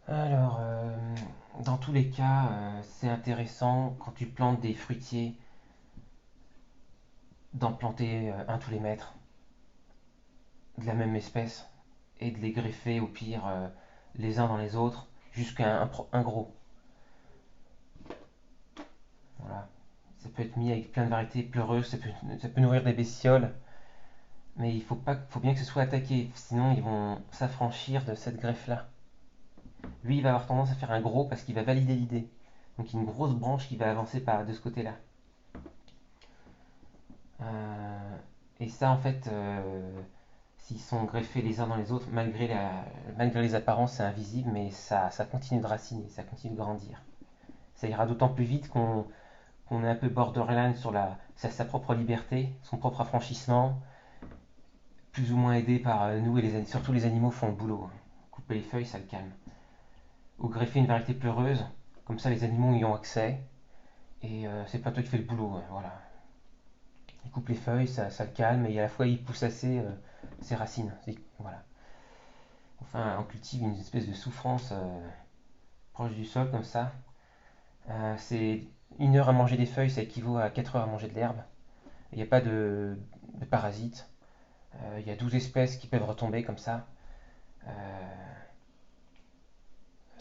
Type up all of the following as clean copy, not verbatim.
Alors, dans tous les cas, c'est intéressant quand tu plantes des fruitiers d'en planter un tous les mètres de la même espèce et de les greffer au pire les uns dans les autres jusqu'à un gros. Voilà. Ça peut être mis avec plein de variétés pleureuses, ça peut nourrir des bestioles, mais faut bien que ce soit attaqué, sinon ils vont s'affranchir de cette greffe-là. Lui, il va avoir tendance à faire un gros parce qu'il va valider l'idée. Donc il y a une grosse branche qui va avancer de ce côté-là. Euh, et ça, en fait, s'ils sont greffés les uns dans les autres, malgré les apparences, c'est invisible, mais ça continue de raciner, ça continue de grandir. Ça ira d'autant plus vite qu'on est un peu borderline sur sa propre liberté, son propre affranchissement, plus ou moins aidé par nous et surtout les animaux font le boulot. Couper les feuilles, ça le calme. Ou greffer une variété pleureuse, comme ça les animaux y ont accès, et c'est pas toi qui fais le boulot, voilà. Il coupe les feuilles, ça le calme, et à la fois il pousse assez ses racines. Voilà. Enfin, on cultive une espèce de souffrance proche du sol comme ça. C'est 1 heure à manger des feuilles, ça équivaut à 4 heures à manger de l'herbe. Il n'y a pas de parasites. Il y a 12 espèces qui peuvent retomber comme ça. Euh,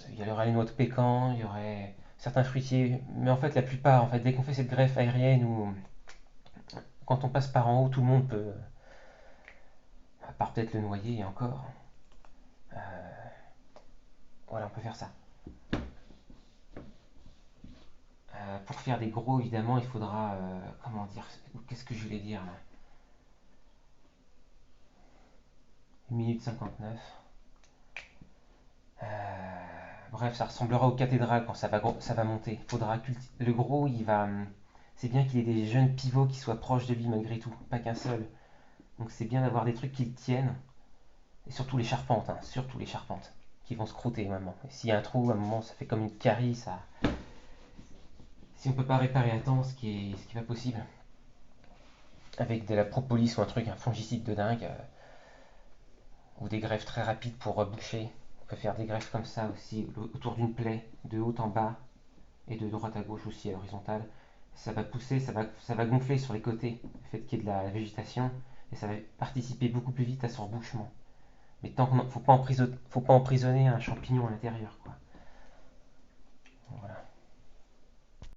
il y aurait les noix de pécan, il y aurait certains fruitiers, mais en fait la plupart, en fait, dès qu'on fait cette greffe aérienne ou quand on passe par en haut, tout le monde peut, à part peut-être le noyer et encore. Euh, voilà, on peut faire ça. Pour faire des gros, évidemment, il faudra, comment dire, qu'est-ce que je voulais dire là? 1 minute 59. Bref, ça ressemblera aux cathédrales quand ça va monter. Le gros, c'est bien qu'il ait des jeunes pivots qui soient proches de lui malgré tout, pas qu'un seul. Donc c'est bien d'avoir des trucs qui le tiennent. Et surtout les charpentes, hein, surtout les charpentes, qui vont se croûter à un moment. Et s'il y a un trou, à un moment, ça fait comme une carie, ça. Si on peut pas réparer à temps, ce qui est pas possible, avec de la propolis ou un truc, un fongicide de dingue, ou des greffes très rapides pour reboucher. On peut faire des greffes comme ça aussi, autour d'une plaie, de haut en bas, et de droite à gauche aussi, à l'horizontale. Ça va pousser, ça va gonfler sur les côtés, le fait qu'il y ait de la végétation, et ça va participer beaucoup plus vite à son rebouchement. Mais tant qu'on faut pas emprisonner un champignon à l'intérieur, quoi.